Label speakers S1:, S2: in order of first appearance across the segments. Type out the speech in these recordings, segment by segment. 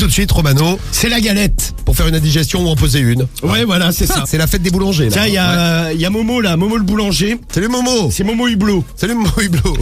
S1: Tout de suite, Romano, c'est la galette pour faire une indigestion ou en poser une.
S2: Ouais, voilà, c'est ça.
S1: C'est la fête des boulangers. Là.
S2: Tiens, il y a Momo là, Momo le boulanger.
S1: Salut Momo.
S2: C'est Momo Hublot.
S1: Salut Momo Hublot.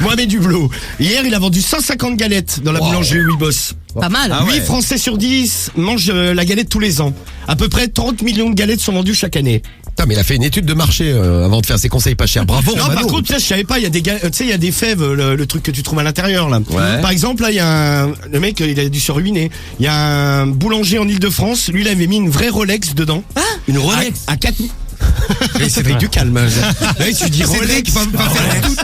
S2: Mohamed Hublot. Hier, il a vendu 150 galettes dans la boulangerie où il bosse.
S3: Pas mal.
S2: 8 Français sur 10 mangent la galette tous les ans. À peu près 30 millions de galettes sont vendues chaque année.
S1: Putain, mais il a fait une étude de marché avant de faire ses conseils pas chers. Bravo
S2: Non,
S1: Romano.
S2: par contre, ça, je savais pas, il y a des tu sais, il y a des fèves, le truc que tu trouves à l'intérieur là.
S4: Ouais.
S2: Par exemple, là, il y a le mec, il a dû se ruiner. Il y a un boulanger en Île-de-France, lui, il avait mis une vraie Rolex dedans.
S4: Une Rolex
S2: À 4 Mais c'est du calme. Là, tu dis
S1: Cédric
S2: Rolex.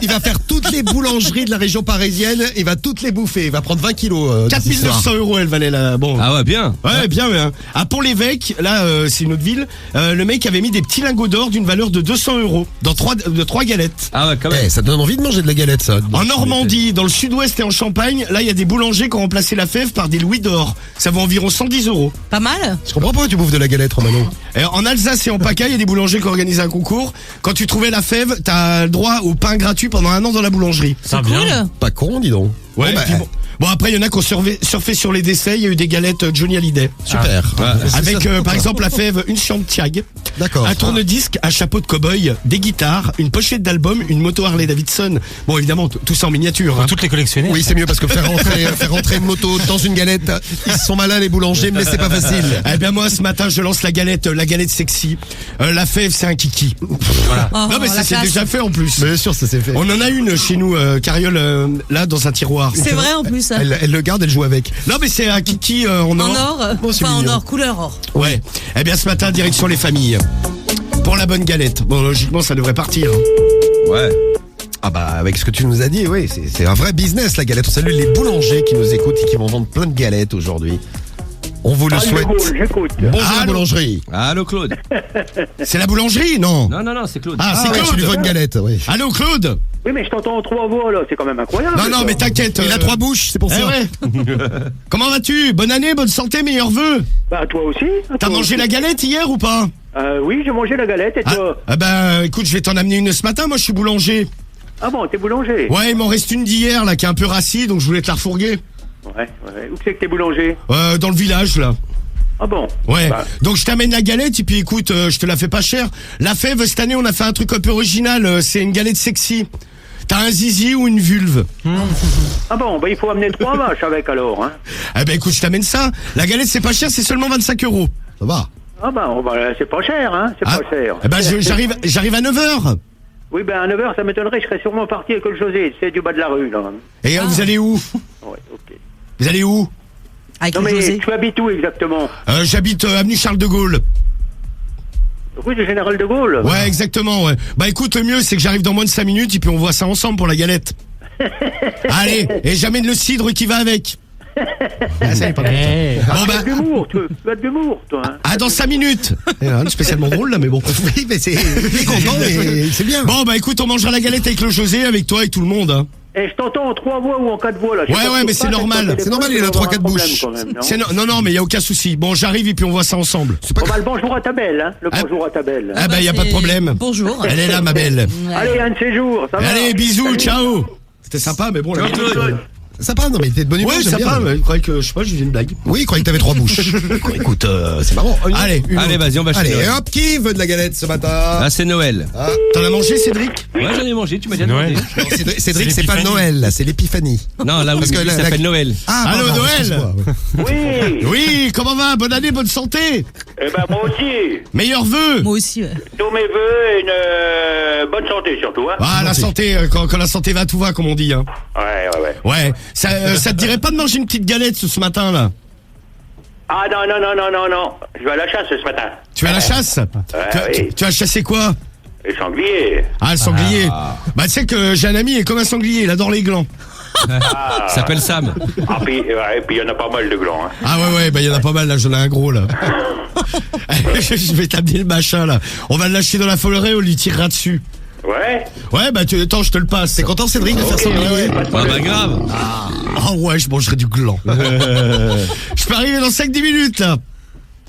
S1: il va faire toutes les boulangeries de la région parisienne, il va toutes les bouffer, il va prendre 20 kilos.
S2: 4 900 € elle valait là. Bon.
S4: Ah ouais, bien.
S2: Ouais, bien, bien. À Pont-l'Évêque, là, c'est une autre ville. Le mec avait mis des petits lingots d'or d'une valeur de 200 € dans 3 galettes.
S4: Ah ouais, quand même.
S1: Eh, ça donne envie de manger de la galette, ça.
S2: En Normandie, dans le sud-ouest et en Champagne, là, il y a des boulangers qui ont remplacé la fève par des louis d'or. Ça vaut environ 110 €.
S3: Pas mal.
S1: Je comprends pas pourquoi tu bouffes de la galette, Romano.
S2: Et en Alsace et en PACA, il y a des boulangers qui organisent un concours. Quand tu trouvais la fève, t'as le droit au pain gratuit pendant 1 an dans la boulangerie.
S3: C'est cool.
S1: Pas con, dis donc.
S2: Ouais,
S1: Bon, bah,
S2: et puis bon, après, il y en a qui ont surfé sur les décès. Il y a eu des galettes Johnny Hallyday.
S1: super. C'est
S2: Avec,
S1: ça.
S2: par exemple, la fève, une Chiantiag,
S1: D'accord.
S2: un tourne-disque, un chapeau de cow-boy, des guitares, une pochette d'album, une moto Harley Davidson. Bon, évidemment, tout ça en miniature. Hein.
S5: Toutes les collectionner.
S1: Oui, c'est mieux parce que faire rentrer une moto dans une galette, ils sont malins les boulangers, mais c'est pas facile.
S2: Eh bien moi ce matin je lance la galette sexy. La fève c'est un kiki. Voilà.
S3: Oh,
S2: Non mais ça
S3: la
S2: c'est
S3: classe.
S2: déjà fait en plus.
S1: Bien sûr, ça s'est fait.
S2: On en a une chez nous, Carriole, là dans un tiroir.
S3: C'est vrai en plus. Ça.
S1: Elle le garde, elle joue avec.
S2: Non mais c'est un kiki en or.
S3: En or.
S1: Bon, c'est
S3: Enfin en
S1: mignon.
S3: or, couleur or.
S2: Ouais. Eh bien ce matin direction les familles. Pour la bonne galette. Bon logiquement ça devrait partir.
S4: Ouais.
S1: Ah bah avec ce que tu nous as dit, oui, c'est un vrai business la galette. On salue les boulangers qui nous écoutent et qui vont vendre plein de galettes aujourd'hui. On vous le souhaite.
S6: J'écoute.
S1: Bonjour la
S2: Allô.
S1: boulangerie.
S4: Allô, Claude.
S2: C'est la boulangerie non?
S4: Non, c'est Claude.
S2: Ah c'est
S1: ouais,
S2: Claude.
S1: tu lui vends une galette, oui.
S2: Allô Claude.
S6: Oui, mais je t'entends en 3 voix là, c'est quand même incroyable.
S2: Non
S6: ça.
S2: mais t'inquiète.
S1: Il a 3 bouches, c'est pour
S2: Eh
S1: ça.
S2: ouais. Comment vas-tu? Bonne année, bonne santé, meilleurs vœux.
S6: Bah, toi aussi.
S2: T'as mangé la galette hier ou pas?
S6: Oui, j'ai mangé la galette et toi?
S2: Ah bah écoute, je vais t'en amener une ce matin, moi je suis boulanger.
S6: Ah bon, t'es boulanger?
S2: Ouais, il m'en reste une d'hier là qui est un peu rassie, donc je voulais te la refourguer.
S6: Ouais. Où c'est que t'es boulanger?
S2: Dans le village là.
S6: Ah bon?
S2: Ouais.
S6: Bah,
S2: Donc je t'amène la galette et puis écoute, je te la fais pas cher. La fève cette année, on a fait un truc un peu original, c'est une galette sexy. T'as un zizi ou une vulve?
S6: ah bon, bah il faut amener 3 vaches avec alors, hein?
S2: Eh ben écoute, je t'amène ça. La galette c'est pas cher, c'est seulement 25 €.
S1: Ça va.
S6: Ah bah, c'est pas cher, hein? C'est
S2: Ah,
S6: pas cher.
S2: eh ben j'arrive à 9h.
S6: Oui, ben à 9h, ça m'étonnerait, je serais sûrement parti avec le José, c'est du bas de la rue, là.
S2: Et vous allez où?
S6: Ouais, ok.
S2: Vous allez où?
S3: Avec
S6: Non
S3: le
S6: mais
S3: José.
S6: tu habites où exactement?
S2: J'habite avenue Charles de Gaulle.
S6: Rue du Général de Gaulle?
S2: Ouais, exactement, ouais. Bah écoute, le mieux c'est que j'arrive dans moins de 5 minutes et puis on voit ça ensemble pour la galette. Allez, et j'amène le cidre qui va avec. Ah, ça y est, pas mal. Bon
S6: Tu
S2: bah,
S6: as de l'humour, tu as de l'humour, toi, hein?
S2: ah dans 5 minutes. Spécialement drôle là, mais bon.
S1: Oui, mais il est content, mais c'est bien.
S2: Bon bah écoute, on mangera la galette avec le José, avec toi et tout le monde. Hein.
S6: Et je t'entends en 3 voix ou en 4 voix, là. Je sais
S2: Ouais,
S6: pas
S2: ouais,
S6: ce
S2: mais
S6: qui se
S2: c'est
S6: passe
S2: normal.
S6: avec ton
S1: C'est normal,
S6: téléphone,
S1: il a
S6: avoir
S1: 3-4
S6: un problème,
S1: bouches.
S6: quand même, non?
S2: C'est non, mais il y a aucun souci. Bon, j'arrive et puis on voit ça ensemble.
S1: C'est pas
S6: Bon, bah, le bonjour à ta belle, hein. Le
S2: Ah.
S6: bonjour à ta belle.
S2: Ah bah y a pas de problème.
S3: Bonjour.
S2: Elle est là, ma belle.
S6: Allez, un de ces jours, ça va.
S2: Allez, bisous,
S6: Salut.
S2: ciao. C'était sympa, mais bon. Là,
S1: sympa, non mais il était de bonne humeur,
S2: ouais,
S1: j'aime
S2: sympa.
S1: bien.
S2: Mais je croyais que, je sais pas, j'ai fait une blague.
S1: Oui, il croyait que t'avais 3 bouches. Écoute, c'est marrant.
S2: Allez, une
S4: Allez,
S2: autre.
S4: vas-y, on va chez
S1: Allez,
S4: Noël.
S1: hop, qui veut de la galette ce matin?
S4: Ah, c'est Noël.
S2: T'en as mangé, Cédric?
S4: Ouais, j'en ai mangé, tu m'as déjà
S5: Noël.
S4: demandé.
S1: Non, Cédric, c'est pas
S5: l'épiphanie.
S1: Noël, là, c'est l'épiphanie.
S4: Non, là où
S1: Parce que
S4: il
S1: la-
S4: s'appelle Noël.
S1: Ah,
S2: Allô,
S1: pardon,
S2: Noël.
S1: excuse-moi, ouais.
S6: Oui.
S2: Oui, comment va? Bonne année, bonne santé.
S6: Eh ben, moi aussi.
S2: Meilleurs vœux.
S3: Moi aussi. Ouais.
S6: Tous mes vœux et une bonne santé, surtout, hein.
S2: Ah, la santé, quand la santé va, tout va, comme on dit. Hein.
S6: Ouais.
S2: Ouais, ça te dirait pas de manger une petite galette ce matin, là?
S6: Ah, non. Je vais à la chasse ce matin.
S2: Tu vas à la chasse?
S6: oui.
S2: Tu vas chasser quoi?
S6: Les sangliers.
S2: Ah, le sanglier. Bah, tu sais que j'ai un ami, il est comme un sanglier, il adore les glands.
S4: Il s'appelle Sam.
S6: Ah, puis il y en a pas mal de glands, hein.
S2: Ah ouais, bah il y en a pas mal là, j'en ai un gros là. Je vais t'amener le machin là. On va le lâcher dans la forêt, on lui tirera dessus.
S6: Ouais.
S2: Ouais, bah attends, je te le passe.
S1: T'es content, Cédric, de faire
S6: Ok,
S1: sanglier?
S6: ouais, pas de
S4: Ah
S6: problème.
S4: bah grave.
S2: Ah ouais, je mangerai du gland. Je peux arriver dans 5-10 minutes là.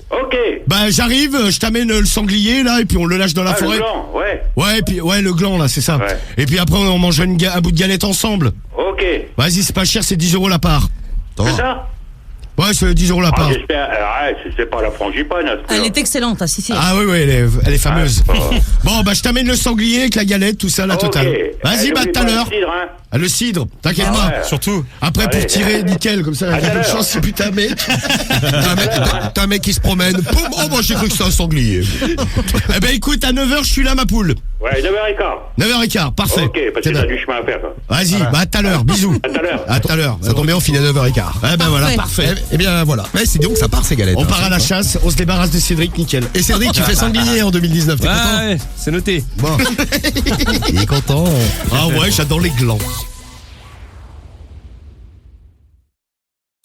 S6: Ok.
S2: Bah j'arrive, je t'amène le sanglier là et puis on le lâche dans la
S6: Ah, le
S2: forêt.
S6: gland, ouais.
S2: Ouais, et puis ouais, le gland là, c'est ça.
S6: Ouais.
S2: Et puis après on mange un bout de galette ensemble.
S6: Ok.
S2: Vas-y, c'est pas cher, c'est 10 € la part.
S6: C'est ça?
S2: Ouais, c'est 10 € la part.
S6: J'espère. C'est pas la frangipane. à ce
S3: Elle
S6: prix-là.
S3: est excellente, ah si si.
S2: Ah oui, elle est fameuse.
S6: Ah,
S2: Bon, bah je t'amène le sanglier avec la galette, tout ça, la
S6: Ok.
S2: totale. Vas-y, bah
S6: N'oublie
S2: tout à
S6: pas
S2: l'heure.
S6: le cidre, hein.
S2: Ah, le cidre, t'inquiète
S3: Ah
S2: pas.
S6: ouais.
S2: Surtout. Après, pour
S6: Allez.
S2: tirer, nickel, comme ça,
S6: À
S2: il y a
S6: tout à
S2: de
S6: l'heure.
S2: chance, c'est putain, mec.
S1: T'as un mec qui se promène. Poum, oh, moi j'ai cru que c'était un sanglier.
S2: Eh ben, écoute, à 9h, je suis là, ma poule.
S6: Ouais, 9h15.
S2: 9h15, parfait.
S6: Ok, parce
S2: C'est
S6: que t'as
S2: bien.
S6: du chemin à faire. Quoi.
S2: Vas-y, bah à tout à l'heure, bisous.
S6: À tout à l'heure.
S2: À tout à l'heure.
S1: Ça tombe bien, on finit à 9h15.
S2: Eh ben voilà,
S3: Parfait.
S2: parfait.
S1: Eh bien voilà. Ouais, c'est donc ça part ces galettes.
S2: On
S1: hein,
S2: part à la chasse, on se débarrasse de Cédric, nickel.
S1: Et Cédric, tu fais sanglier en 2019, t'es content?
S4: Ouais, c'est noté.
S1: Bon. Il est content.
S2: Ah ouais, j'adore les glands.